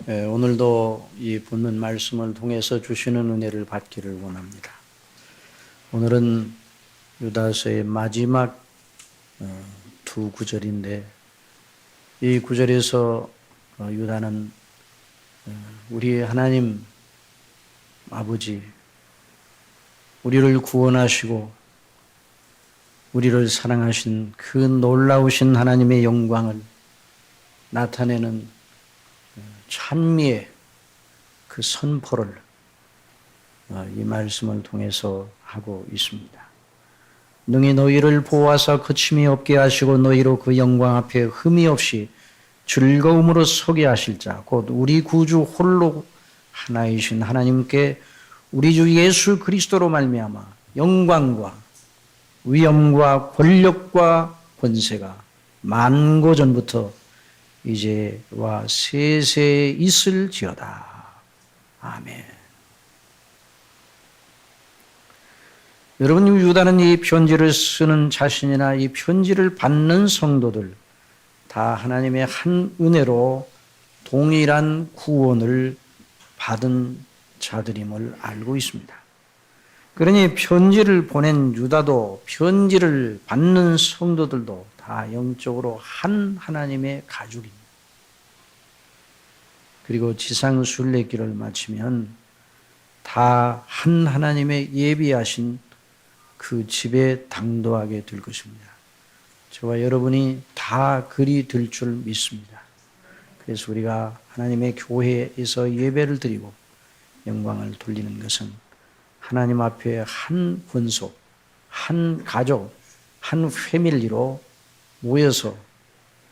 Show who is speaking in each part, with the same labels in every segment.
Speaker 1: 오늘도 이 본문 말씀을 통해서 주시는 은혜를 받기를 원합니다. 오늘은 유다서의 마지막 두 구절인데, 이 구절에서 유다는 우리 하나님 아버지, 우리를 구원하시고 우리를 사랑하신 그 놀라우신 하나님의 영광을 나타내는 찬미의 그 선포를 이 말씀을 통해서 하고 있습니다. 능히 너희를 보호하사 거침이 없게 하시고 너희로 그 영광 앞에 흠이 없이 즐거움으로 서게 하실 자 곧 우리 구주 홀로 하나이신 하나님께 우리 주 예수 그리스도로 말미암아 영광과 위엄과 권력과 권세가 만고 전부터 이제와 세세에 있을지어다. 아멘. 여러분, 유다는 이 편지를 쓰는 자신이나 이 편지를 받는 성도들 다 하나님의 한 은혜로 동일한 구원을 받은 자들임을 알고 있습니다. 그러니 편지를 보낸 유다도 편지를 받는 성도들도 다 영적으로 한 하나님의 가족입니다. 그리고 지상 순례길을 마치면 다 한 하나님의 예비하신 그 집에 당도하게 될 것입니다. 저와 여러분이 다 그리 될 줄 믿습니다. 그래서 우리가 하나님의 교회에서 예배를 드리고 영광을 돌리는 것은 하나님 앞에 한 권속, 한 가족, 한 패밀리로 모여서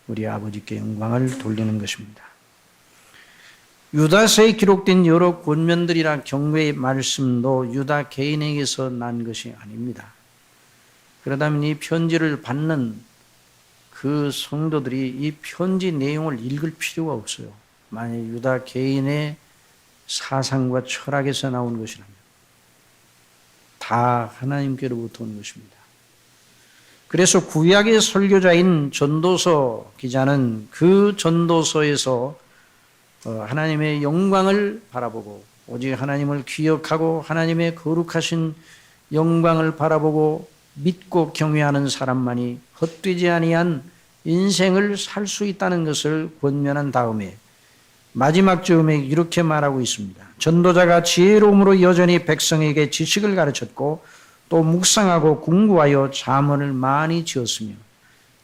Speaker 1: 우리 아버지께 영광을 돌리는 것입니다. 유다서에 기록된 여러 권면들이나 경고의 말씀도 유다 개인에게서 난 것이 아닙니다. 그러다면 이 편지를 받는 그 성도들이 이 편지 내용을 읽을 필요가 없어요. 만약 유다 개인의 사상과 철학에서 나온 것이라면 다 하나님께로부터 온 것입니다. 그래서 구약의 설교자인 전도서 기자는 그 전도서에서 하나님의 영광을 바라보고 오직 하나님을 기억하고 하나님의 거룩하신 영광을 바라보고 믿고 경외하는 사람만이 헛되지 아니한 인생을 살 수 있다는 것을 권면한 다음에 마지막 즈음에 이렇게 말하고 있습니다. 전도자가 지혜로움으로 여전히 백성에게 지식을 가르쳤고 또 묵상하고 궁구하여 잠언을 많이 지었으며,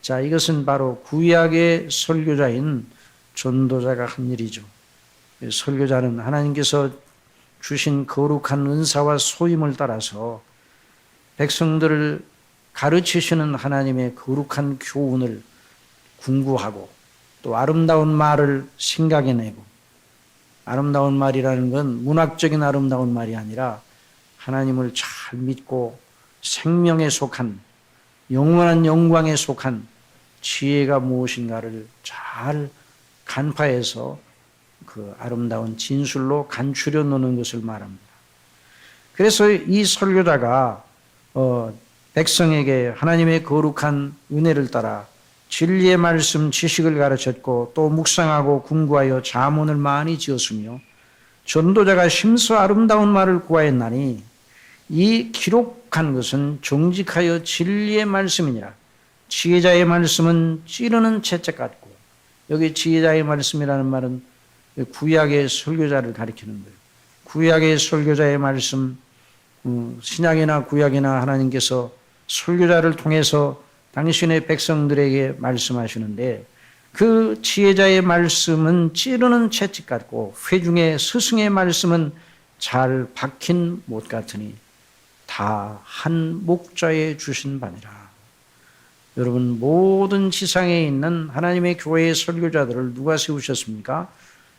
Speaker 1: 자, 이것은 바로 구약의 설교자인 전도자가 한 일이죠. 설교자는 하나님께서 주신 거룩한 은사와 소임을 따라서 백성들을 가르치시는 하나님의 거룩한 교훈을 궁구하고 또 아름다운 말을 생각해내고, 아름다운 말이라는 건 문학적인 아름다운 말이 아니라 하나님을 잘 믿고 생명에 속한 영원한 영광에 속한 지혜가 무엇인가를 잘 간파해서 그 아름다운 진술로 간추려 놓는 것을 말합니다. 그래서 이 설교자가 백성에게 하나님의 거룩한 은혜를 따라 진리의 말씀 지식을 가르쳤고 또 묵상하고 궁구하여 잠언을 많이 지었으며, 전도자가 심서 아름다운 말을 구하였나니 이 기록한 것은 정직하여 진리의 말씀이니라. 지혜자의 말씀은 찌르는 채찍 같고, 여기 지혜자의 말씀이라는 말은 구약의 설교자를 가리키는 거예요. 구약의 설교자의 말씀, 신약이나 구약이나 하나님께서 설교자를 통해서 당신의 백성들에게 말씀하시는데, 그 지혜자의 말씀은 찌르는 채찍 같고 회중의 스승의 말씀은 잘 박힌 못 같으니 다 한 목자에 주신 바니라. 여러분, 모든 지상에 있는 하나님의 교회의 설교자들을 누가 세우셨습니까?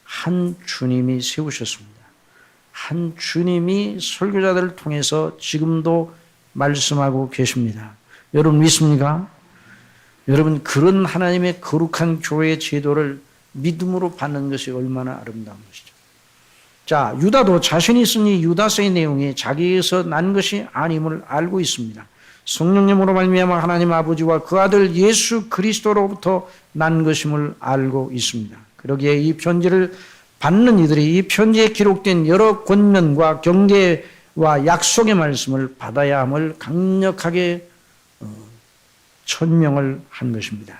Speaker 1: 한 주님이 세우셨습니다. 한 주님이 설교자들을 통해서 지금도 말씀하고 계십니다. 여러분 믿습니까? 여러분, 그런 하나님의 거룩한 교회의 제도를 믿음으로 받는 것이 얼마나 아름다운 것이죠. 자, 유다도 자신이 쓴 이 유다서의 내용이 자기에서 난 것이 아님을 알고 있습니다. 성령님으로 말미암아 하나님 아버지와 그 아들 예수 그리스도로부터 난 것임을 알고 있습니다. 그러기에 이 편지를 받는 이들이 이 편지에 기록된 여러 권면과 경계와 약속의 말씀을 받아야 함을 강력하게 천명을 한 것입니다.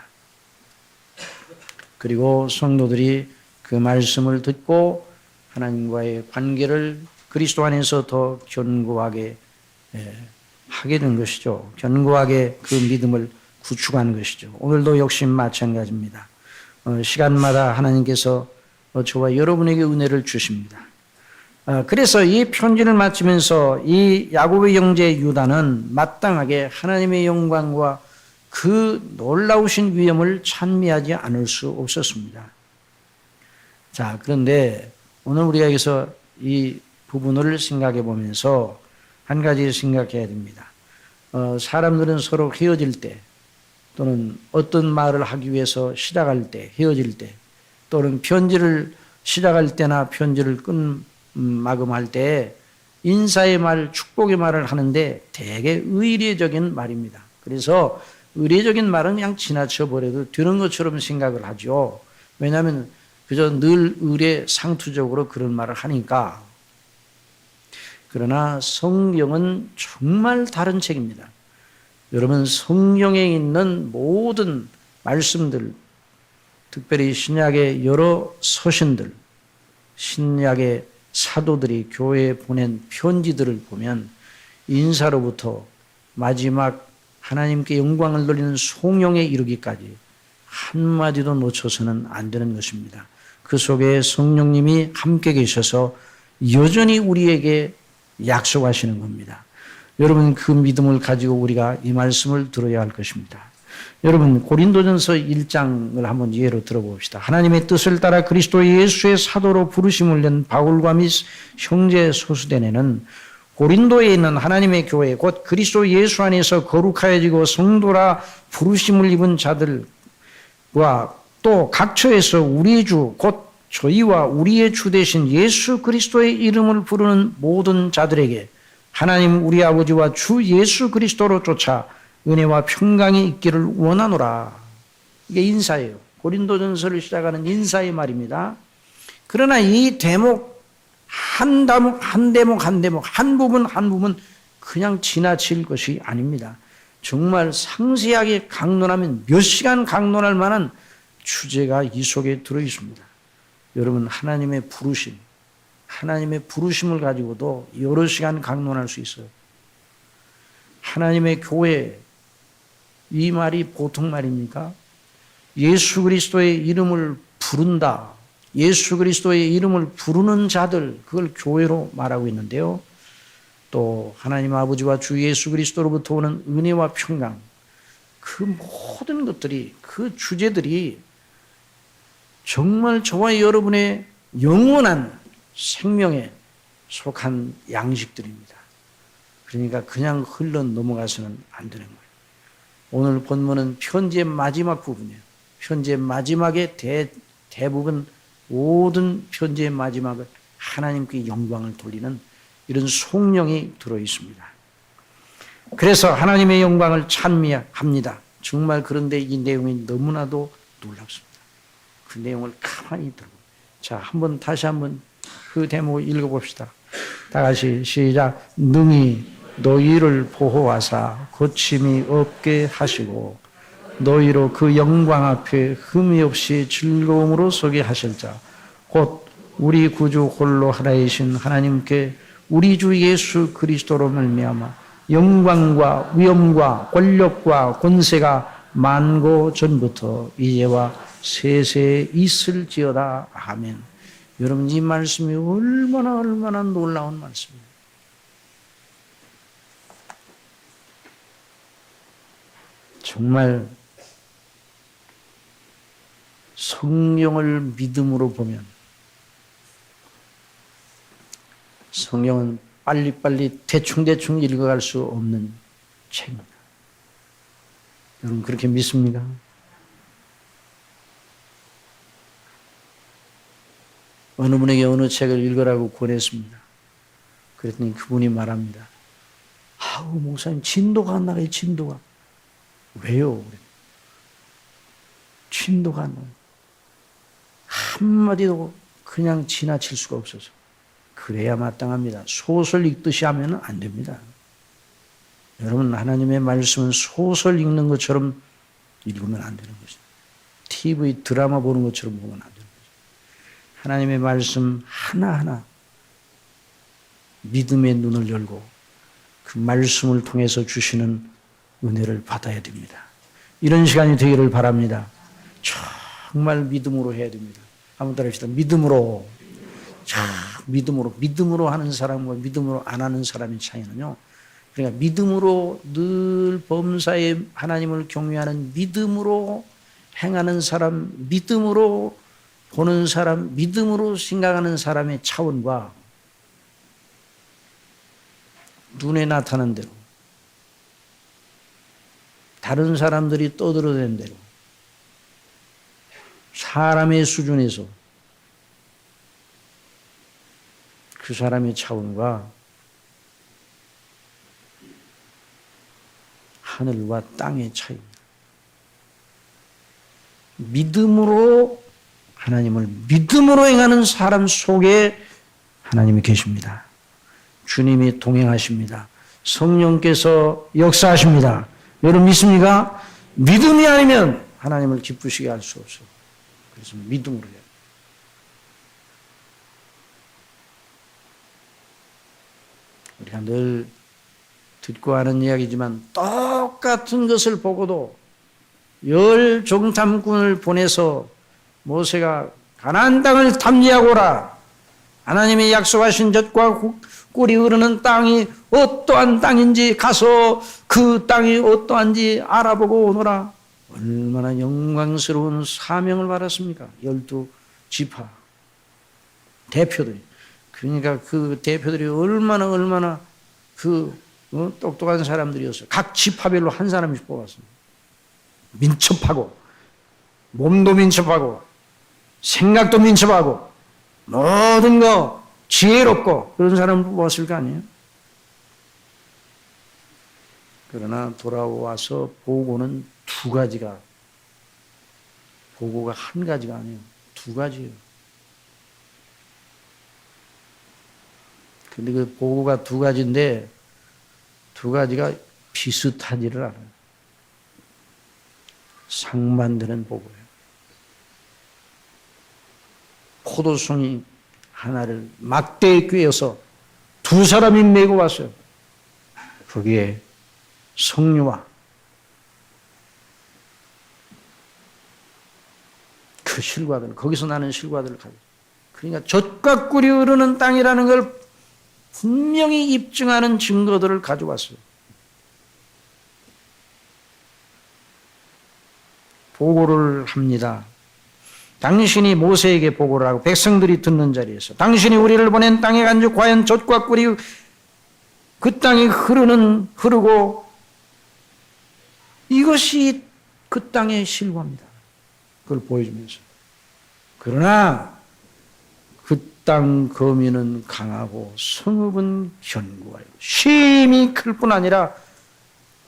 Speaker 1: 그리고 성도들이 그 말씀을 듣고 하나님과의 관계를 그리스도 안에서 더 견고하게 하게 된 것이죠. 견고하게 그 믿음을 구축하는 것이죠. 오늘도 역시 마찬가지입니다. 시간마다 하나님께서 저와 여러분에게 은혜를 주십니다. 그래서 이 편지를 마치면서 이 야곱의 형제 유다는 마땅하게 하나님의 영광과 그 놀라우신 위엄을 찬미하지 않을 수 없었습니다. 자, 그런데 오늘 우리가 여기서 이 부분을 생각해 보면서 한 가지 생각해야 됩니다. 사람들은 서로 헤어질 때 또는 어떤 말을 하기 위해서 시작할 때, 헤어질 때 또는 편지를 시작할 때나 편지를 마감할 때 인사의 말, 축복의 말을 하는데 되게 의례적인 말입니다. 그래서 의례적인 말은 그냥 지나쳐 버려도 되는 것처럼 생각을 하죠. 왜냐하면 그저 늘 의례상투적으로 그런 말을 하니까. 그러나 성경은 정말 다른 책입니다. 여러분, 성경에 있는 모든 말씀들, 특별히 신약의 여러 서신들, 신약의 사도들이 교회에 보낸 편지들을 보면 인사로부터 마지막 하나님께 영광을 돌리는 송영에 이르기까지 한마디도 놓쳐서는 안 되는 것입니다. 그 속에 성령님이 함께 계셔서 여전히 우리에게 약속하시는 겁니다. 여러분, 그 믿음을 가지고 우리가 이 말씀을 들어야 할 것입니다. 여러분, 고린도전서 1장을 한번 예로 들어봅시다. 하나님의 뜻을 따라 그리스도 예수의 사도로 부르심을 낸 바울과 및 형제 소수대네는 고린도에 있는 하나님의 교회 곧 그리스도 예수 안에서 거룩하여지고 성도라 부르심을 입은 자들과 또 각처에서 우리의 주 곧 저희와 우리의 주 되신 예수 그리스도의 이름을 부르는 모든 자들에게 하나님 우리 아버지와 주 예수 그리스도로 쫓아 은혜와 평강이 있기를 원하노라. 이게 인사예요. 고린도전서를 시작하는 인사의 말입니다. 그러나 이 대목 한 대목 한 부분 그냥 지나칠 것이 아닙니다. 정말 상세하게 강론하면 몇 시간 강론할 만한 주제가 이 속에 들어 있습니다. 여러분, 하나님의 부르심을 가지고도 여러 시간 강론할 수 있어요. 하나님의 교회, 이 말이 보통 말입니까? 예수 그리스도의 이름을 부른다. 예수 그리스도의 이름을 부르는 자들, 그걸 교회로 말하고 있는데요. 또 하나님 아버지와 주 예수 그리스도로부터 오는 은혜와 평강, 그 모든 것들이, 그 주제들이 정말 저와 여러분의 영원한 생명에 속한 양식들입니다. 그러니까 그냥 흘러 넘어가서는 안 되는 거예요. 오늘 본문은 편지의 마지막 부분이에요. 편지의 마지막에 대부분 모든 편지의 마지막을 하나님께 영광을 돌리는 이런 송령이 들어 있습니다. 그래서 하나님의 영광을 찬미합니다. 정말 그런데 이 내용이 너무나도 놀랍습니다. 그 내용을 가만히 들고. 자, 다시 한번 그 대목을 읽어봅시다. 다 같이 시작. 능히 너희를 보호하사 고침이 없게 하시고 너희로 그 영광 앞에 흠이 없이 즐거움으로 서게 하실 자 곧 우리 구주 홀로 하나이신 하나님께 우리 주 예수 그리스도로 말미암아 영광과 위엄과 권력과 권세가 만고 전부터 이제와 세세에 있을지어다. 아멘. 여러분, 이 말씀이 얼마나 놀라운 말씀입니다. 정말 성경을 믿음으로 보면 성경은 빨리빨리 대충 읽어갈 수 없는 책입니다. 여러분, 그렇게 믿습니까? 어느 분에게 어느 책을 읽으라고 권했습니다. 그랬더니 그분이 말합니다. 아우, 목사님, 진도가 안 나가요, 진도가. 왜요? 진도가 안 나가요. 한마디도 그냥 지나칠 수가 없어서. 그래야 마땅합니다. 소설 읽듯이 하면 안 됩니다. 여러분, 하나님의 말씀은 소설 읽는 것처럼 읽으면 안 되는 것입니다. TV 드라마 보는 것처럼 보면 안 되는 것입니다. 하나님의 말씀 하나하나 믿음의 눈을 열고 그 말씀을 통해서 주시는 은혜를 받아야 됩니다. 이런 시간이 되기를 바랍니다. 정말 믿음으로 해야 됩니다. 한번 따라합시다. 믿음으로. 믿음으로 하는 사람과 믿음으로 안 하는 사람의 차이는요. 그러니까 믿음으로 늘 범사에 하나님을 경외하는 믿음으로 행하는 사람, 믿음으로 보는 사람, 믿음으로 생각하는 사람의 차원과 눈에 나타난 대로 다른 사람들이 떠들어댄 대로 사람의 수준에서 그 사람의 차원과 하늘과 땅의 차이입니다. 믿음으로 하나님을 믿음으로 행하는 사람 속에 하나님이 계십니다. 주님이 동행하십니다. 성령께서 역사하십니다. 여러분 믿습니까? 믿음이 아니면 하나님을 기쁘시게 할 수 없어요. 그래서 믿음으로 해요. 우리가 늘 듣고 하는 이야기지만 똑같은 것을 보고도 10 정탐꾼을 보내서 모세가 가나안 땅을 탐지하고 오라. 하나님이 약속하신 젖과 꿀이 흐르는 땅이 어떠한 땅인지 가서 그 땅이 어떠한지 알아보고 오너라. 얼마나 영광스러운 사명을 받았습니까? 12지파 대표들이. 그러니까 그 대표들이 얼마나 똑똑한 사람들이었어요. 각 지파별로 한 사람씩 뽑았습니다. 민첩하고 몸도 민첩하고 생각도 민첩하고 모든 거 지혜롭고 그런 사람을 뽑았을 거 아니에요? 그러나 돌아와서 보고는 두 가지가, 보고가 한 가지가 아니에요. 두 가지예요. 근데 그 보고가 두 가지인데 두 가지가 비슷하지를 않아요. 상반되는 보고예요. 포도송이 하나를 막대에 꿰어서 두 사람이 메고 왔어요. 거기에 석류와 그 실과들, 거기서 나는 실과들을 가지고. 그러니까 젖과 꿀이 흐르는 땅이라는 걸 분명히 입증하는 증거들을 가져왔어요. 보고를 합니다. 당신이 모세에게 보고를 하고 백성들이 듣는 자리에서 당신이 우리를 보낸 땅에 간즉 과연 젖과 꿀이 그 땅이 흐르고 이것이 그 땅의 실과입니다. 그걸 보여주면서. 그러나 그 땅 거민은 강하고 성읍은 견고하여 심히 클 뿐 아니라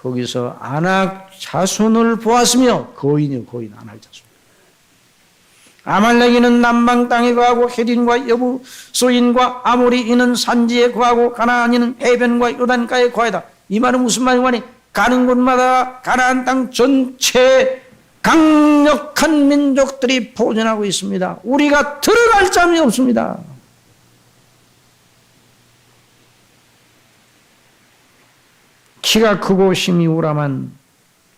Speaker 1: 거기서 아낙 자손을 보았으며 거인이요 거인 아낙 자손. 아말렉인은 남방 땅에 거하고 헤린과 여부소인과 아모리인은 산지에 거하고 가나안인은 해변과 요단가에 거하다. 이 말은 무슨 말이니? 가는 곳마다 가나안 땅 전체에 강력한 민족들이 포진하고 있습니다. 우리가 들어갈 잠이 없습니다. 키가 크고 힘이 우람한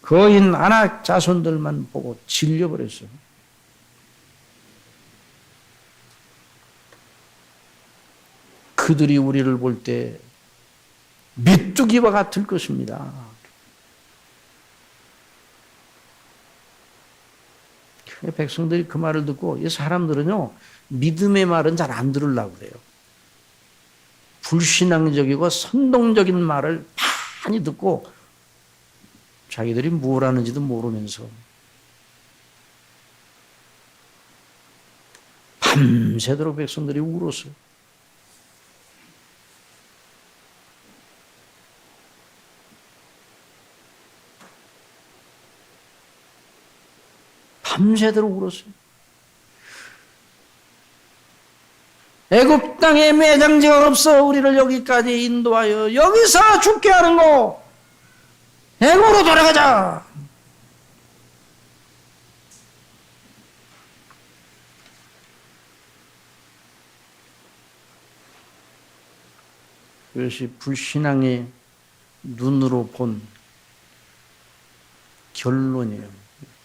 Speaker 1: 거인 아낙 자손들만 보고 질려버렸어요. 그들이 우리를 볼 때 메뚜기와 같을 것입니다. 백성들이 그 말을 듣고 이 사람들은요 믿음의 말은 잘 안 들으려고 그래요. 불신앙적이고 선동적인 말을 많이 듣고 자기들이 뭘 하는지도 모르면서 밤새도록 백성들이 울었어요. 밤새도록 울었어요. 애굽 땅에 매장지가 없어 우리를 여기까지 인도하여 여기서 죽게 하는 거 애굽으로 돌아가자. 그것이 불신앙의 눈으로 본 결론이에요.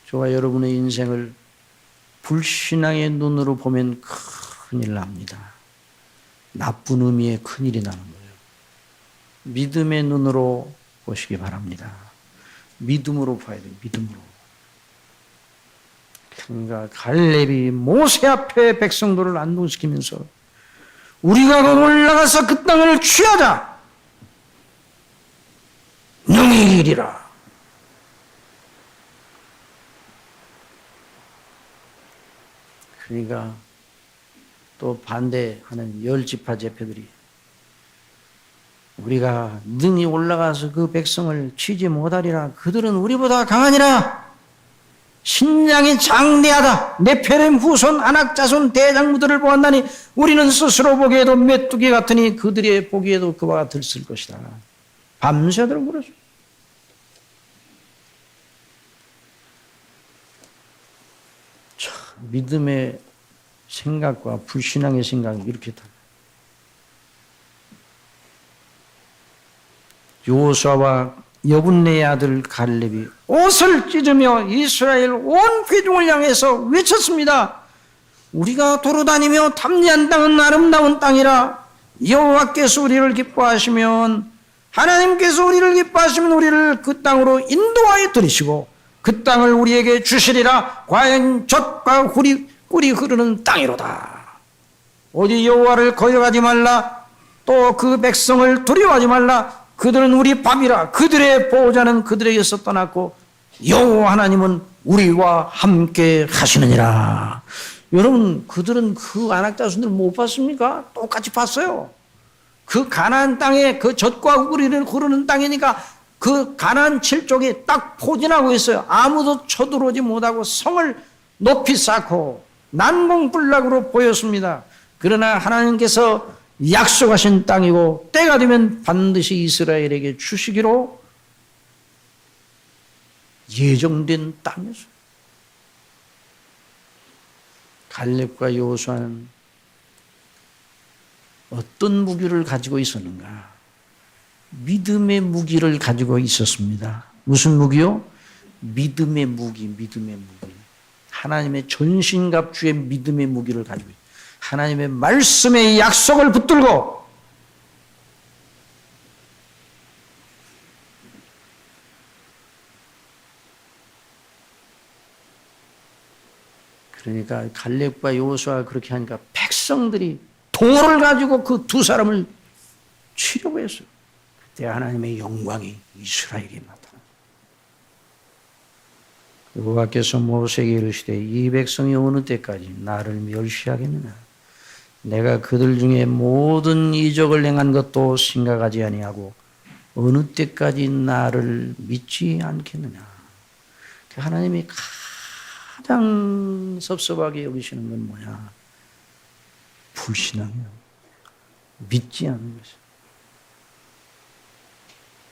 Speaker 1: 저와 여러분의 인생을 불신앙의 눈으로 보면 큰일 납니다. 나쁜 의미의 큰일이 나는 거예요. 믿음의 눈으로 보시기 바랍니다. 믿음으로 봐야 돼요. 믿음으로. 그러니까 갈렙이 모세 앞에 백성들을 안동시키면서 우리가 곧 올라가서 그 땅을 취하자. 능히 이리라. 그러니까 또 반대하는 10지파 제패들이 우리가 능히 올라가서 그 백성을 치지 못하리라. 그들은 우리보다 강하니라. 신장이 장대하다. 네페렘 후손 아낙 자손 대장부들을 보았나니 우리는 스스로 보기에도 메뚜기 같으니 그들의 보기에도 그와 같을 것이다. 밤새도록 그러죠. 믿음의 생각과 불신앙의 생각이 이렇게 달라요. 여호수아와 여분네의 아들 갈렙이 옷을 찢으며 이스라엘 온 회중을 향해서 외쳤습니다. 우리가 도로다니며 탐지한 땅은 아름다운 땅이라. 여호와께서 우리를 기뻐하시면 하나님께서 우리를 기뻐하시면 우리를 그 땅으로 인도하여 들이시고 그 땅을 우리에게 주시리라. 과연 젖과 꿀이 흐르는 땅이로다. 오직 여호와를 거역하지 말라. 또 그 백성을 두려워하지 말라. 그들은 우리 밥이라. 그들의 보호자는 그들에게서 떠났고 여호와 하나님은 우리와 함께 하시느니라. 여러분, 그들은 그 아낙 자손들 못 봤습니까? 똑같이 봤어요. 그 가나안 땅에 그 젖과 꿀이 흐르는 땅이니까 그 가나안 7족이 딱 포진하고 있어요. 아무도 쳐들어오지 못하고 성을 높이 쌓고 난공불락으로 보였습니다. 그러나 하나님께서 약속하신 땅이고 때가 되면 반드시 이스라엘에게 주시기로 예정된 땅이었어요. 갈렙과 여호수아는 어떤 무기를 가지고 있었는가? 믿음의 무기를 가지고 있었습니다. 무슨 무기요? 믿음의 무기, 믿음의 무기. 하나님의 전신갑주의 믿음의 무기를 가지고 있어요. 하나님의 말씀의 약속을 붙들고 그러니까 갈렙과 여호수아가 그렇게 하니까 백성들이 돌을 가지고 그 두 사람을 치려고 했어요. 그때 하나님의 영광이 이스라엘에 나타났어요. 여호와께서 모세에게 이르시되 이 백성이 어느 때까지 나를 멸시하겠느냐. 내가 그들 중에 모든 이적을 행한 것도 생각하지 아니하고 어느 때까지 나를 믿지 않겠느냐. 하나님이 가장 섭섭하게 여기시는 건 뭐야? 불신앙이야. 믿지 않는 것이야.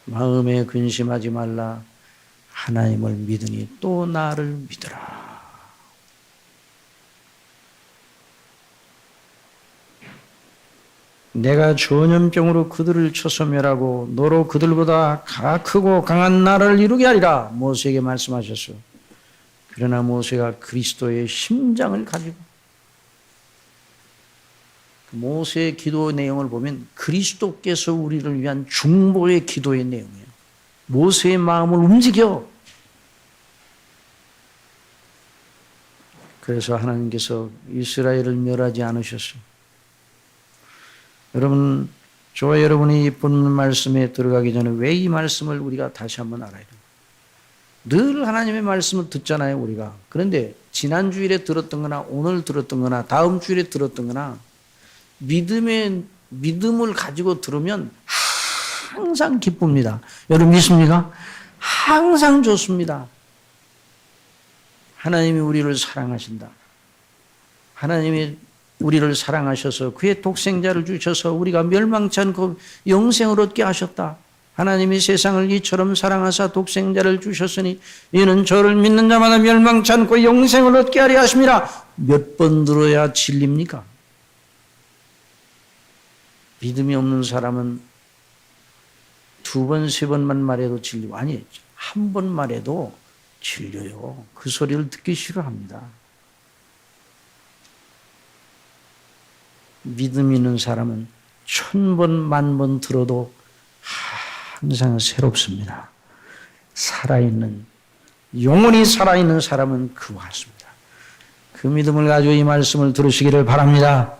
Speaker 1: 마음에 근심하지 말라. 하나님을 믿으니 또 나를 믿으라. 내가 전염병으로 그들을 쳐서 멸하고 너로 그들보다 크고 강한 나라를 이루게 하리라. 모세에게 말씀하셨어요. 그러나 모세가 그리스도의 심장을 가지고 모세의 기도 내용을 보면 그리스도께서 우리를 위한 중보의 기도의 내용이에요. 모세의 마음을 움직여. 그래서 하나님께서 이스라엘을 멸하지 않으셨어요. 여러분, 저와 여러분이 이 본 말씀에 들어가기 전에 왜 이 말씀을 우리가 다시 한번 알아야 돼요? 늘 하나님의 말씀을 듣잖아요, 우리가. 그런데 지난 주일에 들었던 거나 오늘 들었던 거나 다음 주일에 들었던 거나 믿음을 가지고 들으면 항상 기쁩니다. 여러분 믿습니까? 항상 좋습니다. 하나님이 우리를 사랑하신다. 하나님이 우리를 사랑하셔서 그의 독생자를 주셔서 우리가 멸망치 않고 영생을 얻게 하셨다. 하나님이 세상을 이처럼 사랑하사 독생자를 주셨으니 이는 저를 믿는 자마다 멸망치 않고 영생을 얻게 하려 하심이라. 몇 번 들어야 진립니까? 믿음이 없는 사람은 두 번, 세 번만 말해도 진리고, 아니, 한 번 말해도 진려요. 그 소리를 듣기 싫어합니다. 믿음 있는 사람은 1000번, 10,000번 들어도 항상 새롭습니다. 살아있는, 영원히 살아있는 사람은 그와 같습니다. 그 믿음을 가지고 이 말씀을 들으시기를 바랍니다.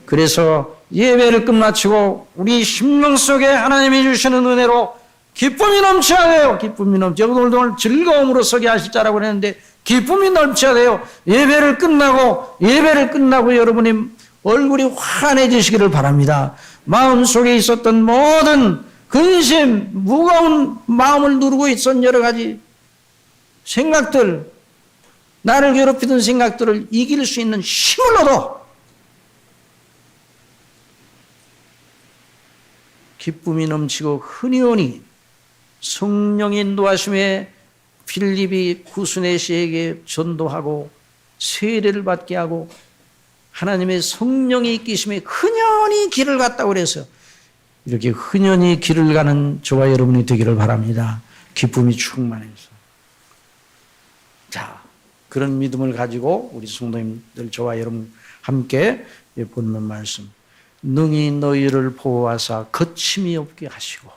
Speaker 1: 그래서 예배를 끝마치고 우리 심령 속에 하나님이 주시는 은혜로 기쁨이 넘쳐야 돼요. 기쁨이 넘쳐. 오늘 즐거움으로 서게 하실 자라고 했는데 기쁨이 넘쳐야 돼요. 예배를 끝나고 여러분이 얼굴이 환해지시기를 바랍니다. 마음속에 있었던 모든 근심, 무거운 마음을 누르고 있었던 여러 가지 생각들, 나를 괴롭히던 생각들을 이길 수 있는 힘을 얻어 기쁨이 넘치고 흔히오니 성령의 인도하심에 필립이 구스네시에게 전도하고 세례를 받게 하고 하나님의 성령의 이끄심에 흔연히 길을 갔다고 그래서 이렇게 흔연히 길을 가는 저와 여러분이 되기를 바랍니다. 기쁨이 충만해서. 자, 그런 믿음을 가지고 우리 성도님들 저와 여러분 함께 본문 말씀. 능히 너희를 보호하사 거침이 없게 하시고.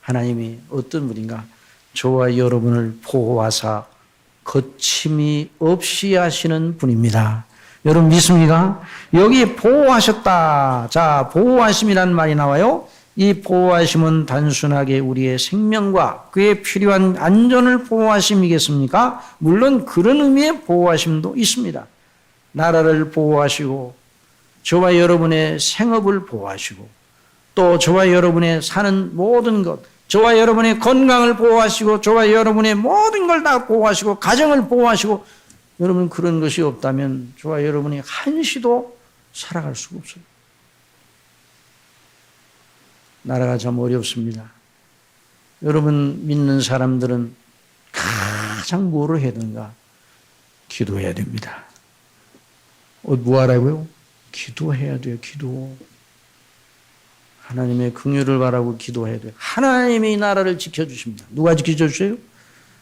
Speaker 1: 하나님이 어떤 분인가? 저와 여러분을 보호하사 거침이 없이 하시는 분입니다. 여러분 믿습니까? 여기 보호하셨다. 자, 보호하심이라는 말이 나와요. 이 보호하심은 단순하게 우리의 생명과 그에 필요한 안전을 보호하심이겠습니까? 물론 그런 의미의 보호하심도 있습니다. 나라를 보호하시고 저와 여러분의 생업을 보호하시고 또 저와 여러분의 사는 모든 것, 저와 여러분의 건강을 보호하시고 저와 여러분의 모든 걸 다 보호하시고 가정을 보호하시고 여러분 그런 것이 없다면 저와 여러분이 한시도 살아갈 수가 없어요. 나라가 참 어렵습니다. 여러분 믿는 사람들은 가장 뭐를 해야 되는가? 기도해야 됩니다. 뭐 하라고요? 기도해야 돼요. 기도. 하나님의 긍휼을 바라고 기도해야 돼요. 하나님이 이 나라를 지켜주십니다. 누가 지켜주세요?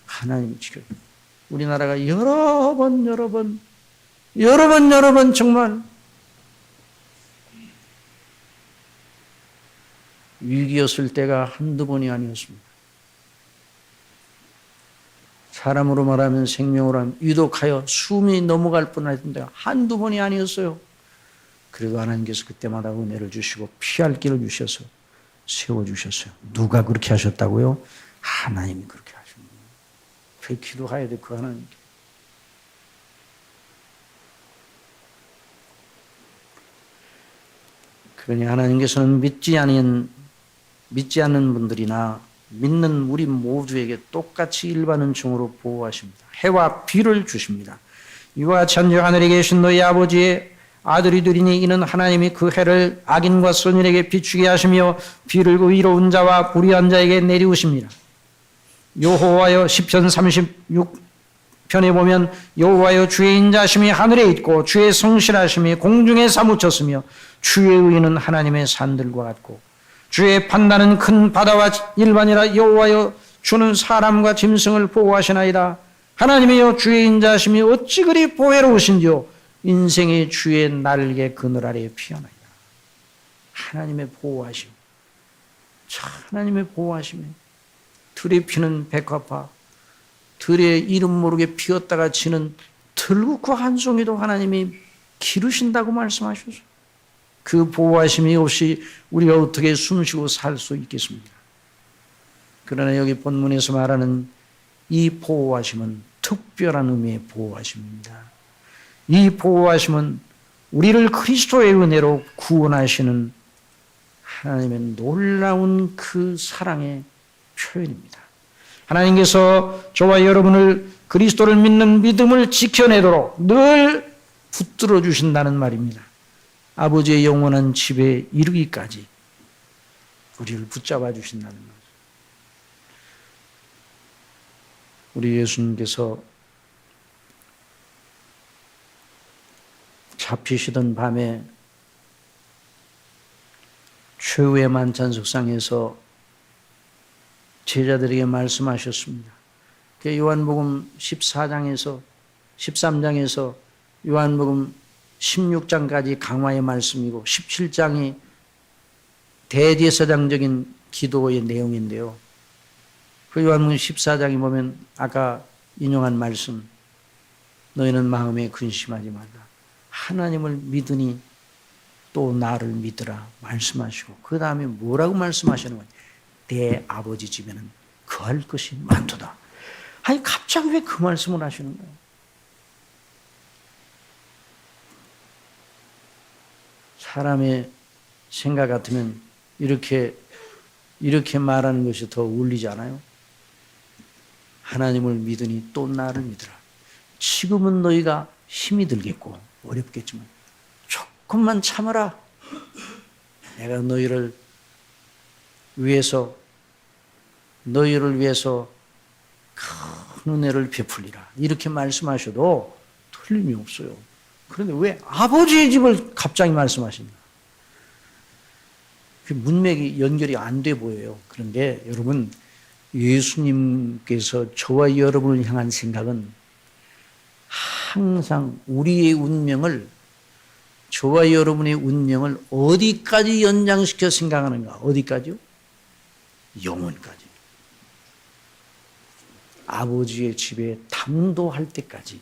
Speaker 1: 하나님이 지켜줍니다. 우리나라가 여러 번 정말 위기였을 때가 한두 번이 아니었습니다. 사람으로 말하면 생명으로 하면 위독하여 숨이 넘어갈 뻔했던 데가 한두 번이 아니었어요. 그래도 하나님께서 그때마다 은혜를 주시고 피할 길을 주셔서 세워주셨어요. 누가 그렇게 하셨다고요? 하나님이 그렇게 하십니다. 왜 기도해야 돼, 그 하나님께. 그러니 하나님께서는 믿지 않는 분들이나 믿는 우리 모두에게 똑같이 일반은 종으로 보호하십니다. 해와 비를 주십니다. 이와 같이 하늘에 계신 너희 아버지의 아들이 되리니 이는 하나님이 그 해를 악인과 선인에게 비추게 하시며 비를 의로운 자와 불의한 자에게 내리우십니다. 여호와여 시편 36편에 보면 여호와여 주의 인자심이 하늘에 있고 주의 성실하심이 공중에 사무쳤으며 주의 의는 하나님의 산들과 같고 주의 판단은 큰 바다와 일반이라. 여호와여 주는 사람과 짐승을 보호하시나이다. 하나님이여 주의 인자심이 어찌 그리 보혜로우신지요. 인생의 주의 날개 그늘 아래에 피어나이다. 하나님의 보호하심. 하나님의 보호하심에 들에 피는 백합화, 들에 이름 모르게 피었다가 지는 들국화 한 송이도 하나님이 기르신다고 말씀하셔서 그 보호하심이 없이 우리가 어떻게 숨쉬고 살 수 있겠습니까? 그러나 여기 본문에서 말하는 이 보호하심은 특별한 의미의 보호하심입니다. 이 보호하심은 우리를 그리스도의 은혜로 구원하시는 하나님의 놀라운 그 사랑의 표현입니다. 하나님께서 저와 여러분을 그리스도를 믿는 믿음을 지켜내도록 늘 붙들어 주신다는 말입니다. 아버지의 영원한 집에 이르기까지 우리를 붙잡아 주신다는 거죠. 우리 예수님께서 잡히시던 밤에 최후의 만찬 석상에서 제자들에게 말씀하셨습니다. 요한복음 14장에서 13장에서 요한복음 16장까지 강화의 말씀이고 17장이 대제사장적인 기도의 내용인데요. 그 요한복음 14장에 보면 아까 인용한 말씀, 너희는 마음에 근심하지 말라. 하나님을 믿으니 또 나를 믿으라 말씀하시고 그 다음에 뭐라고 말씀하시는 거예요? 내 아버지 집에는 거할 것이 많도다. 아니 갑자기 왜 그 말씀을 하시는 거예요? 사람의 생각 같으면 이렇게 말하는 것이 더 어울리지 않아요? 하나님을 믿으니 또 나를 믿으라. 지금은 너희가 힘이 들겠고 어렵겠지만 조금만 참아라. 내가 너희를 위해서 큰 은혜를 베풀리라. 이렇게 말씀하셔도 틀림이 없어요. 그런데 왜 아버지의 집을 갑자기 말씀하십니까? 그 문맥이 연결이 안 돼 보여요. 그런데 여러분, 예수님께서 저와 여러분을 향한 생각은 항상 우리의 운명을, 저와 여러분의 운명을 어디까지 연장시켜 생각하는가? 어디까지요? 영원까지. 아버지의 집에 담도할 때까지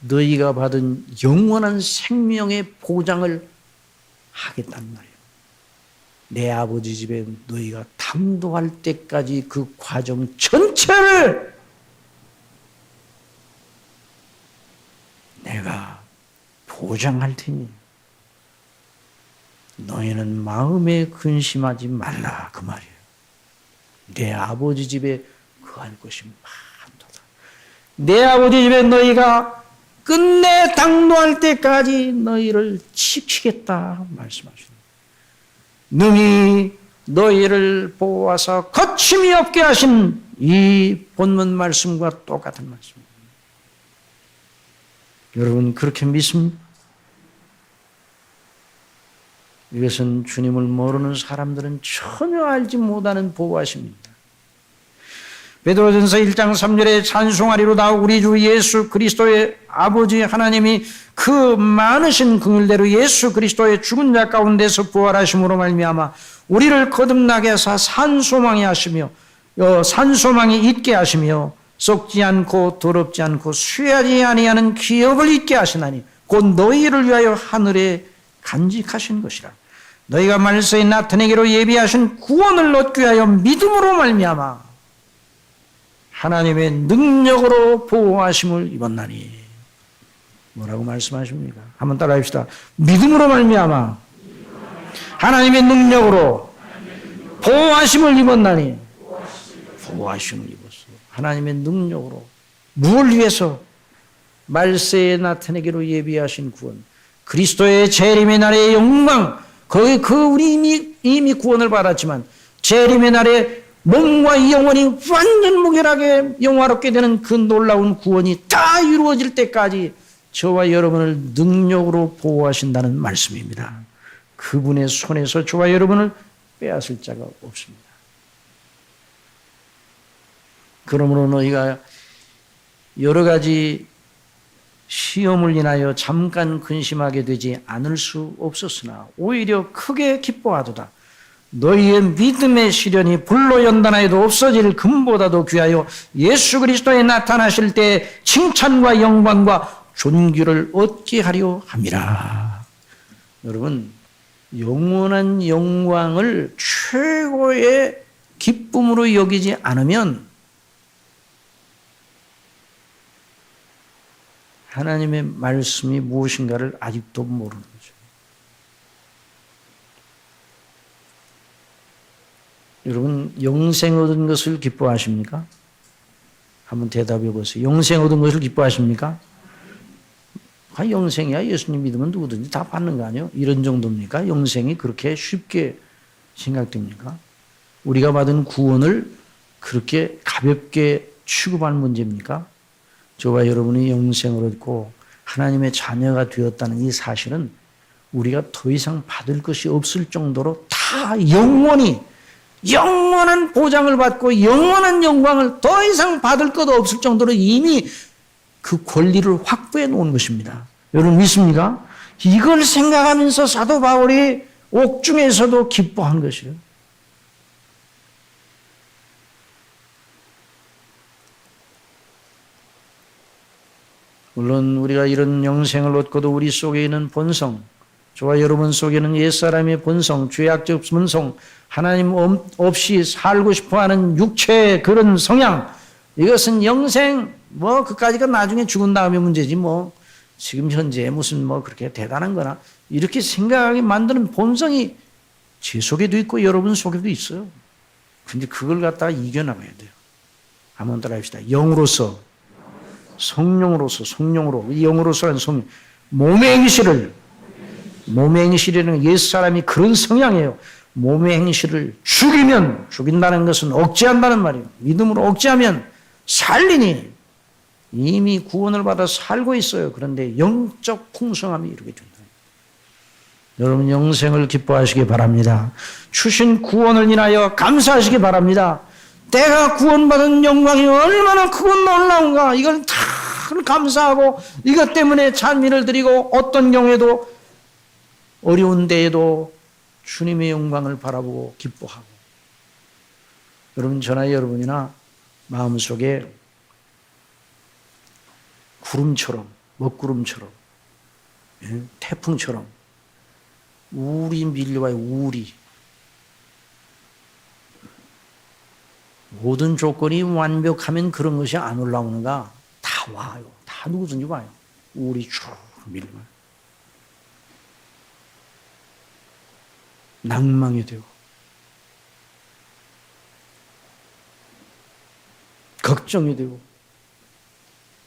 Speaker 1: 너희가 받은 영원한 생명의 보장을 하겠단 말이에요. 내 아버지 집에 너희가 담도할 때까지 그 과정 전체를 내가 보장할 테니 너희는 마음에 근심하지 말라 그 말이에요. 내 아버지 집에 거할 것이 많도다. 내 아버지 집에 너희가 끝내 당도할 때까지 너희를 지키겠다 말씀하십니다. 능히 너희를 보호하사 거침이 없게 하신 이 본문 말씀과 똑같은 말씀입니다. 여러분 그렇게 믿습니까? 이것은 주님을 모르는 사람들은 전혀 알지 못하는 보호하심입니다. 베드로전서 1장 3절에 찬송하리로다 우리 주 예수 그리스도의 아버지 하나님이 그 많으신 긍휼대로 예수 그리스도의 죽은 자 가운데서 부활하심으로 말미암아 우리를 거듭나게 하사 산소망이 하시며 산소망이 있게 하시며 썩지 않고 더럽지 않고 쇠하지 아니하는 기업을 있게 하시나니 곧 너희를 위하여 하늘에 간직하신 것이라. 너희가 말세에 나타내기로 예비하신 구원을 얻기 위하여 믿음으로 말미암아 하나님의 능력으로 보호하심을 입었나니. 뭐라고 말씀하십니까? 한번 따라합시다. 믿음으로 말미암아 하나님의 능력으로 보호하심을 입었나니. 보호하심을 입었어. 하나님의 능력으로. 무엇을 위해서? 말세에 나타내기로 예비하신 구원. 그리스도의 재림의 날의 영광. 우리 이미 구원을 받았지만 재림의 날에 몸과 영혼이 완전 무결하게 영화롭게 되는 그 놀라운 구원이 다 이루어질 때까지 저와 여러분을 능력으로 보호하신다는 말씀입니다. 그분의 손에서 저와 여러분을 빼앗을 자가 없습니다. 그러므로 너희가 여러 가지 시험을 인하여 잠깐 근심하게 되지 않을 수 없었으나 오히려 크게 기뻐하도다. 너희의 믿음의 시련이 불로 연단하여도 없어질 금보다도 귀하여 예수 그리스도에 나타나실 때 칭찬과 영광과 존귀를 얻게 하려 함이라. 여러분, 영원한 영광을 최고의 기쁨으로 여기지 않으면 하나님의 말씀이 무엇인가를 아직도 모르는 거죠. 여러분, 영생 얻은 것을 기뻐하십니까? 한번 대답해 보세요. 영생 얻은 것을 기뻐하십니까? 영생이야. 예수님 믿으면 누구든지 다 받는 거 아니에요? 이런 정도입니까? 영생이 그렇게 쉽게 생각됩니까? 우리가 받은 구원을 그렇게 가볍게 취급할 문제입니까? 저와 여러분이 영생을 얻고 하나님의 자녀가 되었다는 이 사실은 우리가 더 이상 받을 것이 없을 정도로 다 영원한 보장을 받고 영원한 영광을 더 이상 받을 것 없을 정도로 이미 그 권리를 확보해 놓은 것입니다. 여러분 믿습니까? 이걸 생각하면서 사도 바울이 옥중에서도 기뻐한 것이에요. 물론 우리가 이런 영생을 얻고도 우리 속에 있는 본성, 저와 여러분 속에는 옛사람의 본성, 죄악적 본성, 하나님 없이 살고 싶어하는 육체의 그런 성향, 이것은 영생, 그까지가 나중에 죽은 다음에 문제지 지금 현재 무슨 그렇게 대단한 거나 이렇게 생각하게 만드는 본성이 제 속에도 있고 여러분 속에도 있어요. 근데 그걸 갖다가 이겨나가야 돼요. 한번 따라합시다. 영으로서, 성령으로, 영으로서라는 성령, 몸의 행실이라는 옛사람이 그런 성향이에요. 몸의 행실을 죽인다는 것은 억제한다는 말이에요. 믿음으로 억제하면 살리니 이미 구원을 받아 살고 있어요. 그런데 영적 풍성함이 이루게 된다. 여러분 영생을 기뻐하시기 바랍니다. 주신 구원을 인하여 감사하시기 바랍니다. 내가 구원받은 영광이 얼마나 크고 놀라운가, 이걸 다 감사하고 이것 때문에 찬미를 드리고 어떤 경우에도 어려운 때에도 주님의 영광을 바라보고 기뻐하고, 여러분 저나 여러분이나 마음속에 구름처럼, 먹구름처럼, 태풍처럼 우울이 밀려와요. 우울이. 모든 조건이 완벽하면 그런 것이 안 올라오는가? 다 와요. 다 누구든지 와요. 우울이 쭉 밀려와요. 낭망이 되고 걱정이 되고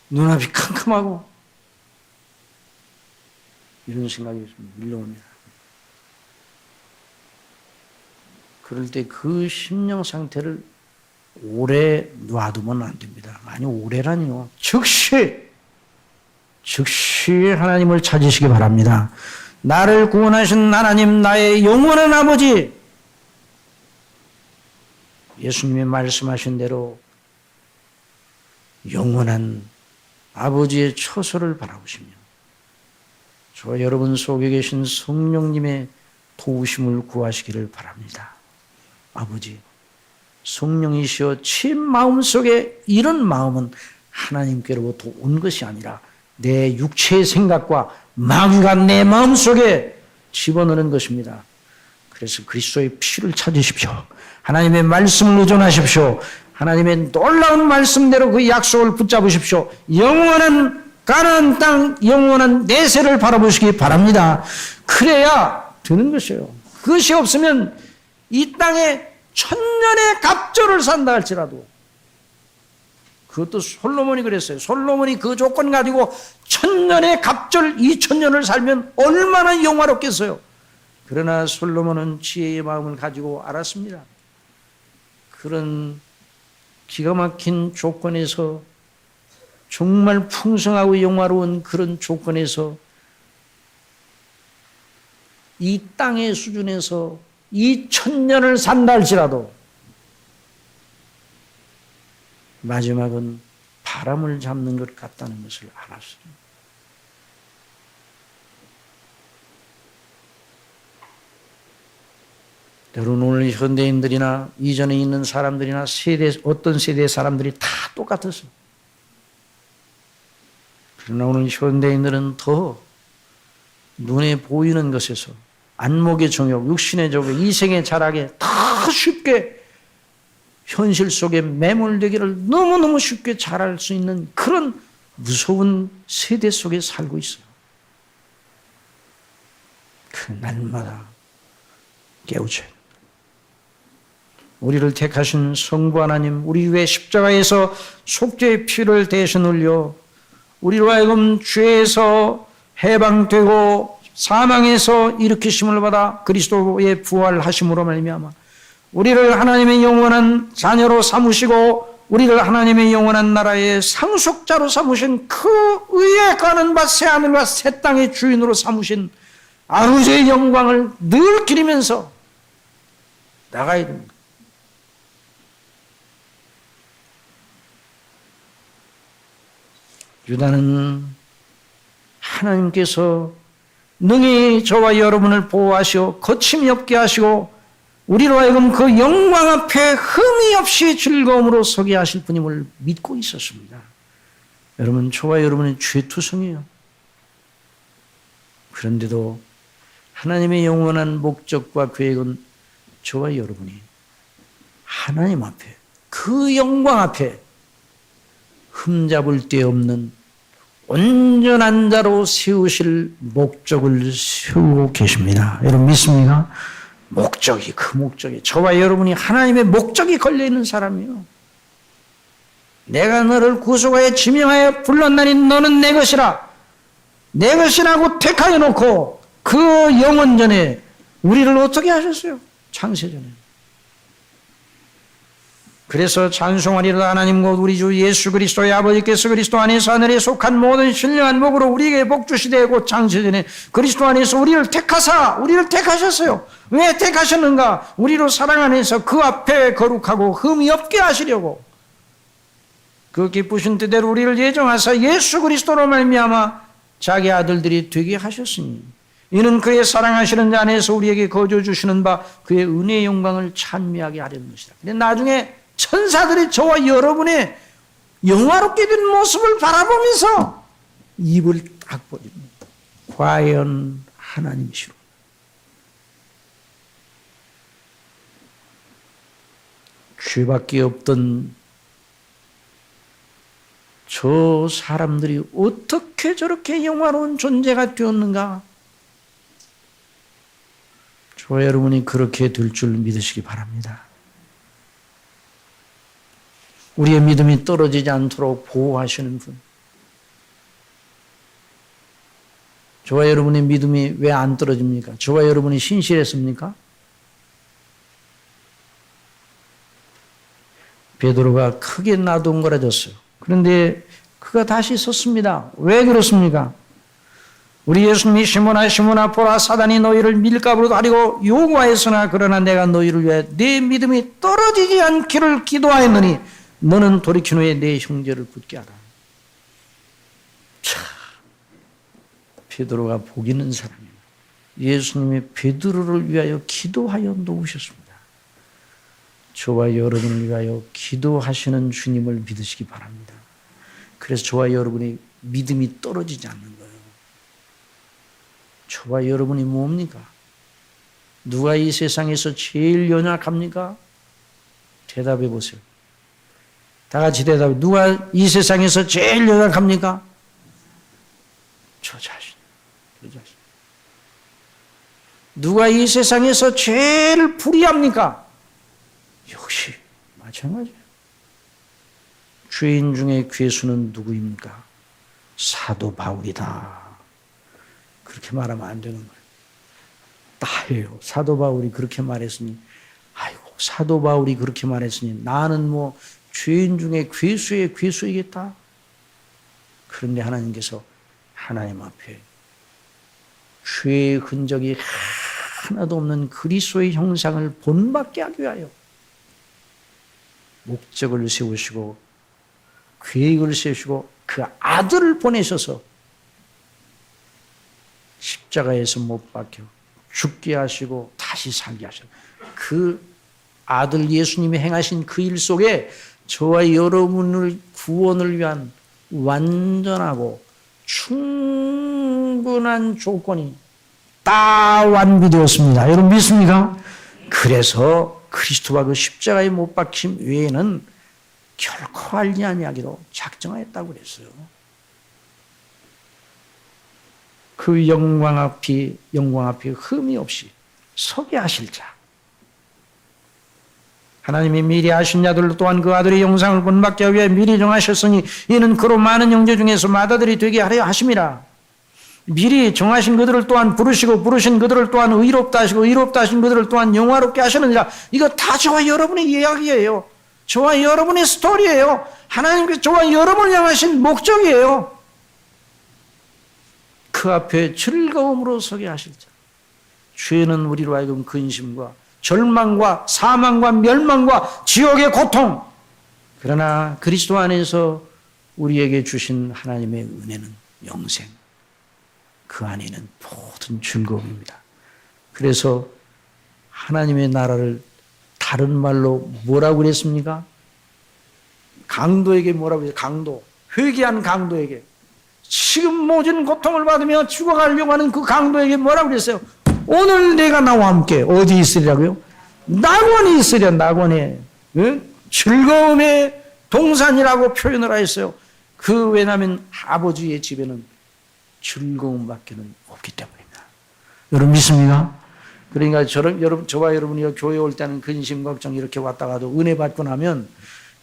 Speaker 1: 눈앞이 캄캄하고 이런 생각이 밀려옵니다. 그럴 때 그 심령 상태를 오래 놔두면 안 됩니다. 아니 오래라니요. 즉시 하나님을 찾으시기 바랍니다. 나를 구원하신 하나님, 나의 영원한 아버지, 예수님이 말씀하신 대로 영원한 아버지의 처소를 바라보시며 저와 여러분 속에 계신 성령님의 도우심을 구하시기를 바랍니다. 아버지, 성령이시여 제 마음속에 이런 마음은 하나님께로부터 온 것이 아니라 내 육체의 생각과 마음과 내 마음속에 집어넣는 것입니다. 그래서 그리스도의 피를 찾으십시오. 하나님의 말씀을 의존하십시오. 하나님의 놀라운 말씀대로 그 약속을 붙잡으십시오. 영원한 가나안 땅, 영원한 내세를 바라보시기 바랍니다. 그래야 되는 것이에요. 그것이 없으면 이 땅에 천년의 갑절을 산다 할지라도, 그것도 솔로몬이 그랬어요. 솔로몬이 그 조건 가지고 천년의 갑절 2000년을 살면 얼마나 영화롭겠어요. 그러나 솔로몬은 지혜의 마음을 가지고 알았습니다. 그런 기가 막힌 조건에서, 정말 풍성하고 영화로운 그런 조건에서, 이 땅의 수준에서 2000년을 산다 할지라도 마지막은 바람을 잡는 것 같다는 것을 알았어요. 여러분, 오늘 현대인들이나 이전에 있는 사람들이나 어떤 세대의 사람들이 다 똑같았어요. 그러나 오늘 현대인들은 더 눈에 보이는 것에서 안목의 정욕, 육신의 정욕, 이생의 자락에 더 쉽게 현실 속에 매몰되기를 너무너무 쉽게 잘할 수 있는 그런 무서운 세대 속에 살고 있어요. 그 날마다 깨우쳐야 됩니다. 우리를 택하신 성부 하나님, 우리 위에 십자가에서 속죄의 피를 대신 흘려 우리로 하여금 죄에서 해방되고 사망에서 일으키심을 받아 그리스도의 부활하심으로 말미암아 우리를 하나님의 영원한 자녀로 삼으시고 우리를 하나님의 영원한 나라의 상속자로 삼으신 그 의에 가는 바 새 하늘과 새 땅의 주인으로 삼으신 아버지의 영광을 늘 기리면서 나가야 됩니다. 유다는 하나님께서 능히 저와 여러분을 보호하시어 거침이 없게 하시고 우리로 하여금 그 영광 앞에 흠이 없이 즐거움으로 서게 하실 분임을 믿고 있었습니다. 여러분, 저와 여러분의 죄투성이에요. 그런데도 하나님의 영원한 목적과 계획은 저와 여러분이 하나님 앞에 그 영광 앞에 흠잡을 데 없는 온전한 자로 세우실 목적을 세우고 계십니다. 여러분 믿습니까? 목적이 그 목적이 저와 여러분이 하나님의 목적이 걸려있는 사람이요. 내가 너를 구속하여 지명하여 불렀나니 너는 내 것이라 내 것이라고 택하여 놓고 그 영원전에 우리를 어떻게 하셨어요? 창세전에. 그래서 찬송하리로다 하나님과 우리 주 예수 그리스도의 아버지께서 그리스도 안에서 하늘에 속한 모든 신령한 복으로 우리에게 복 주시되 곧 창세전에 그리스도 안에서 우리를 택하셨어요. 왜 택하셨는가? 우리로 사랑 안에서 그 앞에 거룩하고 흠이 없게 하시려고 그 기쁘신 뜻대로 우리를 예정하사 예수 그리스도로 말미암아 자기 아들들이 되게 하셨으니 이는 그의 사랑하시는 자 안에서 우리에게 거저 주시는 바 그의 은혜의 영광을 찬미하게 하려는 것이다. 근데 나중에 천사들이 저와 여러분의 영화롭게 된 모습을 바라보면서 입을 딱 벌립니다. 과연 하나님이시로. 죄밖에 없던 저 사람들이 어떻게 저렇게 영화로운 존재가 되었는가? 저와 여러분이 그렇게 될 줄 믿으시기 바랍니다. 우리의 믿음이 떨어지지 않도록 보호하시는 분. 저와 여러분의 믿음이 왜 안 떨어집니까? 저와 여러분이 신실했습니까? 베드로가 크게 나동거려졌어요. 그런데 그가 다시 섰습니다. 왜 그렇습니까? 우리 예수님이 시몬아 보라 사단이 너희를 밀가부로 가리고 요구하였으나 그러나 내가 너희를 위해 내 믿음이 떨어지지 않기를 기도하였느니 너는 돌이킨 후에 내 형제를 붙게 하라. 참, 베드로가 복 있는 사람입니다. 예수님이 베드로를 위하여 기도하여 놓으셨습니다. 저와 여러분을 위하여 기도하시는 주님을 믿으시기 바랍니다. 그래서 저와 여러분이 믿음이 떨어지지 않는 거예요. 저와 여러분이 뭡니까? 누가 이 세상에서 제일 연약합니까? 대답해 보세요. 다 같이 대답해. 누가 이 세상에서 제일 연약합니까? 저 자신. 누가 이 세상에서 제일 불의합니까? 역시 마찬가지예요. 죄인 중에 괴수는 누구입니까? 사도 바울이다. 그렇게 말하면 안 되는 거예요. 나예요. 사도 바울이 그렇게 말했으니, 아이고, 사도 바울이 그렇게 말했으니 나는 뭐 죄인 중에 괴수의 괴수이겠다. 그런데 하나님께서 하나님 앞에 죄의 흔적이 하나도 없는 그리스도의 형상을 본받게 하기 위하여 목적을 세우시고 계획을 세우시고 그 아들을 보내셔서 십자가에서 못 박혀 죽게 하시고 다시 살게 하시고 그 아들 예수님이 행하신 그 일 속에 저와 여러분을 구원을 위한 완전하고 충분한 조건이 다 완비되었습니다. 여러분 믿습니까? 그래서 그리스도와 그 십자가에 못 박힘 외에는 결코 알지 아니하기로 작정하였다고 그랬어요. 그 영광 앞에 흠이 없이 서게 하실 자. 하나님이 미리 아신 자들로 또한 그 아들의 영상을 본받게 하기 위해 미리 정하셨으니 이는 그로 많은 형제 중에서 맏아들이 되게 하려 하심이라. 미리 정하신 그들을 또한 부르시고 부르신 그들을 또한 의롭다 하시고 의롭다 하신 그들을 또한 영화롭게 하시느니라. 이거 다 저와 여러분의 이야기예요. 저와 여러분의 스토리예요. 하나님께서 저와 여러분을 향하신 목적이에요. 그 앞에 즐거움으로 서게 하실 자. 죄는 우리로 하여금 근심과 절망과 사망과 멸망과 지옥의 고통. 그러나 그리스도 안에서 우리에게 주신 하나님의 은혜는 영생. 그 안에는 모든 즐거움입니다. 그래서 하나님의 나라를 다른 말로 뭐라고 그랬습니까? 강도에게 뭐라고 했어요? 강도. 회개한 강도에게. 지금 모든 고통을 받으며 죽어가려고 하는 그 강도에게 뭐라고 그랬어요? 오늘 내가 나와 함께 어디 있으리라고요? 낙원에 있으랴. 낙원에. 응? 즐거움의 동산이라고 표현을 하였어요. 왜냐하면 아버지의 집에는 즐거움밖에는 없기 때문입니다. 여러분 믿습니까? 그러니까 저와 여러분이 교회 올 때는 근심 걱정 이렇게 왔다가도 은혜 받고 나면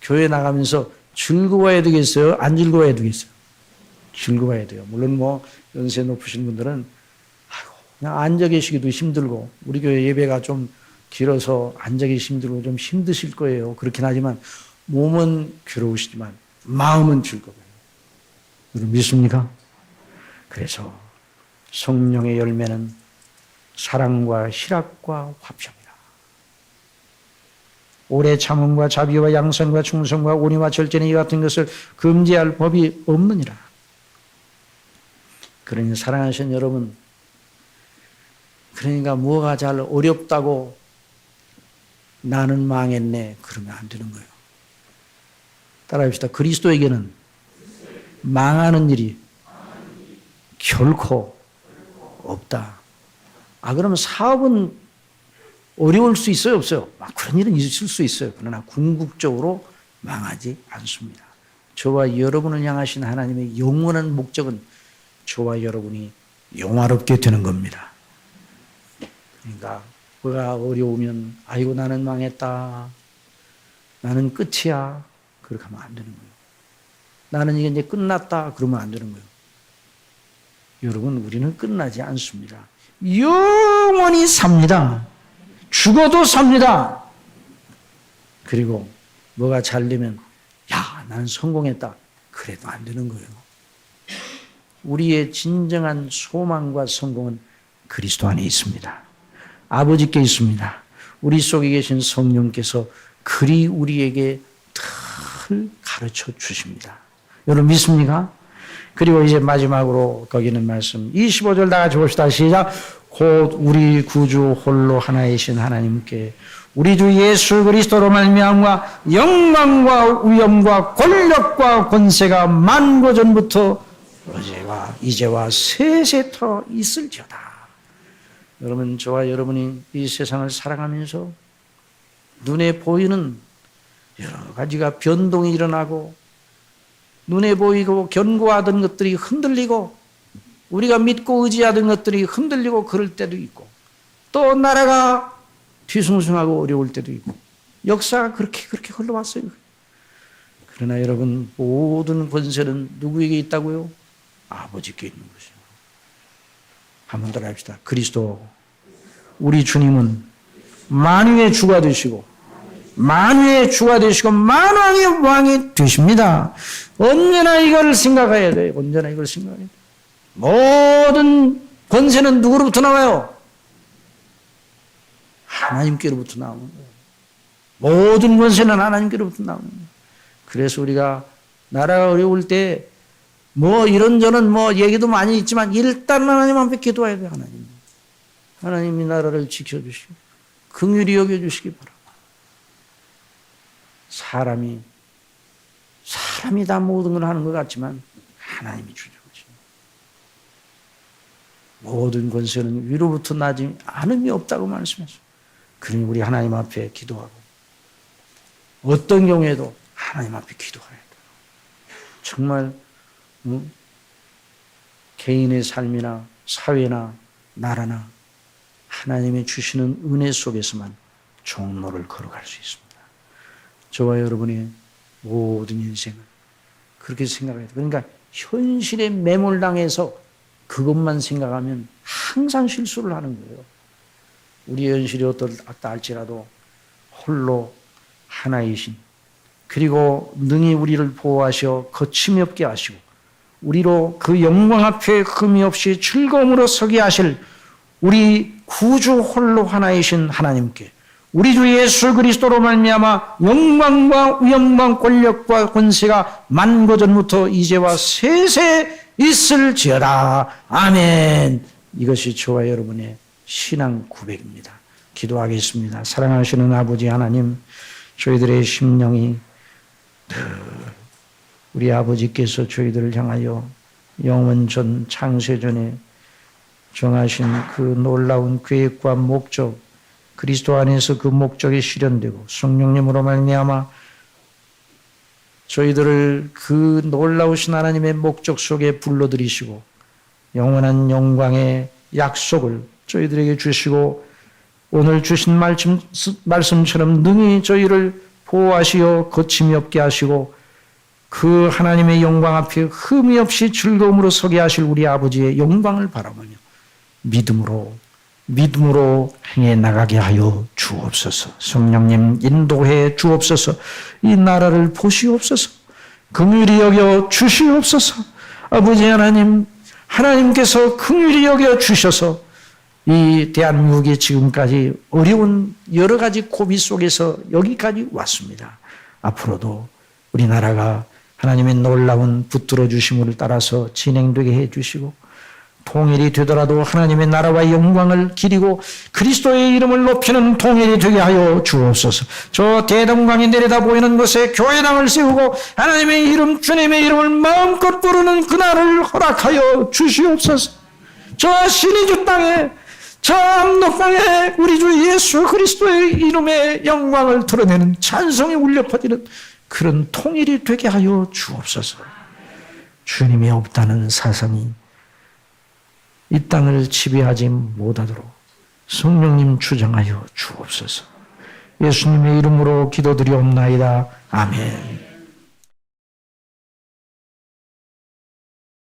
Speaker 1: 교회 나가면서 즐거워야 되겠어요? 안 즐거워야 되겠어요? 즐거워야 돼요. 물론 연세 높으신 분들은 그냥 앉아 계시기도 힘들고 우리 교회 예배가 좀 길어서 앉아 계시기 힘들고 좀 힘드실 거예요. 그렇긴 하지만 몸은 괴로우시지만 마음은 즐거워요. 여러분 믿습니까? 그래서 성령의 열매는 사랑과 희락과 화평이라. 오래 참음과 자비와 양선과 충성과 온유와 절제는 이 같은 것을 금지할 법이 없느니라. 그러니 사랑하신 여러분, 그러니까 뭐가 잘 어렵다고 나는 망했네 그러면 안 되는 거예요. 따라합시다. 그리스도에게는 망하는 일이 결코 없다. 그러면 사업은 어려울 수 있어요? 없어요? 그런 일은 있을 수 있어요. 그러나 궁극적으로 망하지 않습니다. 저와 여러분을 향하신 하나님의 영원한 목적은 저와 여러분이 영화롭게 되는 겁니다. 그러니까 뭐가 어려우면 아이고 나는 망했다. 나는 끝이야. 그렇게 하면 안 되는 거예요. 나는 이게 이제 끝났다. 그러면 안 되는 거예요. 여러분 우리는 끝나지 않습니다. 영원히 삽니다. 죽어도 삽니다. 그리고 뭐가 잘 되면 야, 나는 성공했다. 그래도 안 되는 거예요. 우리의 진정한 소망과 성공은 그리스도 안에 있습니다. 아버지께 있습니다. 우리 속에 계신 성령께서 그리 우리에게 늘 가르쳐 주십니다. 여러분 믿습니까? 그리고 이제 마지막으로 거기는 말씀 25절 다 같이 봅시다. 시작. 곧 우리 구주 홀로 하나이신 하나님께 우리 주 예수 그리스도로 말미암아 영광과 위엄과 권력과 권세가 만고 전부터 어제와 이제와 세세토록 있을지어다. 여러분 저와 여러분이 이 세상을 살아가면서 눈에 보이는 여러 가지가 변동이 일어나고 눈에 보이고 견고하던 것들이 흔들리고 우리가 믿고 의지하던 것들이 흔들리고 그럴 때도 있고 또 나라가 뒤숭숭하고 어려울 때도 있고 역사가 그렇게 흘러왔어요. 그러나 여러분 모든 권세는 누구에게 있다고요? 아버지께 있는 것이요. 한 번 더 합시다. 그리스도 우리 주님은 만유의 주가 되시고 만유의 주가 되시고 만왕의 왕이 되십니다. 언제나 이걸 생각해야 돼요. 언제나 이걸 생각해야 돼요. 모든 권세는 누구로부터 나와요? 하나님께로부터 나오는 거예요. 모든 권세는 하나님께로부터 나오는 거예요. 그래서 우리가 나라가 어려울 때 이런저런 얘기도 많이 있지만 일단 하나님 앞에 기도해야 돼요. 하나님이 나라를 지켜주시고 긍휼히 여겨주시기 바랍니다. 사람이 다 모든 걸 하는 것 같지만 하나님이 주죠. 모든 권세는 위로부터 나지 않음이 없다고 말씀했어요. 그러니 우리 하나님 앞에 기도하고 어떤 경우에도 하나님 앞에 기도해야 돼요. 정말 개인의 삶이나 사회나 나라나 하나님이 주시는 은혜 속에서만 종로를 걸어갈 수 있습니다. 저와 여러분의 모든 인생을 그렇게 생각해야 돼요. 그러니까 현실에 매몰당해서 그것만 생각하면 항상 실수를 하는 거예요. 우리의 현실이 어떻다 할지라도 홀로 하나이신, 그리고 능히 우리를 보호하시어 거침이 없게 하시고 우리로 그 영광 앞에 흠이 없이 즐거움으로 서게 하실 우리 구주 홀로 하나이신 하나님께 우리 주 예수 그리스도로 말미암아 영광과 영광 권력과 권세가 만고 전부터 이제와 세세 있을지어다. 아멘. 이것이 저와 여러분의 신앙 고백입니다. 기도하겠습니다. 사랑하시는 아버지 하나님, 저희들의 심령이 우리 아버지께서 저희들을 향하여 영원 전 창세전에 정하신 그 놀라운 계획과 목적, 그리스도 안에서 그 목적이 실현되고 성령님으로 말미암아 저희들을 그 놀라우신 하나님의 목적 속에 불러들이시고 영원한 영광의 약속을 저희들에게 주시고 오늘 주신 말씀처럼 능히 저희를 보호하시어 거침이 없게 하시고 그 하나님의 영광 앞에 흠이 없이 즐거움으로 서게 하실 우리 아버지의 영광을 바라보며 믿음으로 행해 나가게 하여 주옵소서. 성령님 인도해 주옵소서. 이 나라를 보시옵소서. 긍휼히 여겨 주시옵소서. 아버지 하나님, 하나님께서 긍휼히 여겨 주셔서 이 대한민국이 지금까지 어려운 여러 가지 고비 속에서 여기까지 왔습니다. 앞으로도 우리나라가 하나님의 놀라운 붙들어 주심을 따라서 진행되게 해 주시고 통일이 되더라도 하나님의 나라와 영광을 기리고 그리스도의 이름을 높이는 통일이 되게 하여 주옵소서. 저 대동강이 내려다 보이는 곳에 교회당을 세우고 하나님의 이름, 주님의 이름을 마음껏 부르는 그날을 허락하여 주시옵소서. 저 신의주 땅에, 저 압록강에 우리 주 예수 그리스도의 이름의 영광을 드러내는 찬송이 울려 퍼지는 그런 통일이 되게 하여 주옵소서. 주님이 없다는 사상이 이 땅을 지배하지 못하도록 성령님 주장하여 주옵소서. 예수님의 이름으로 기도드리옵나이다. 아멘.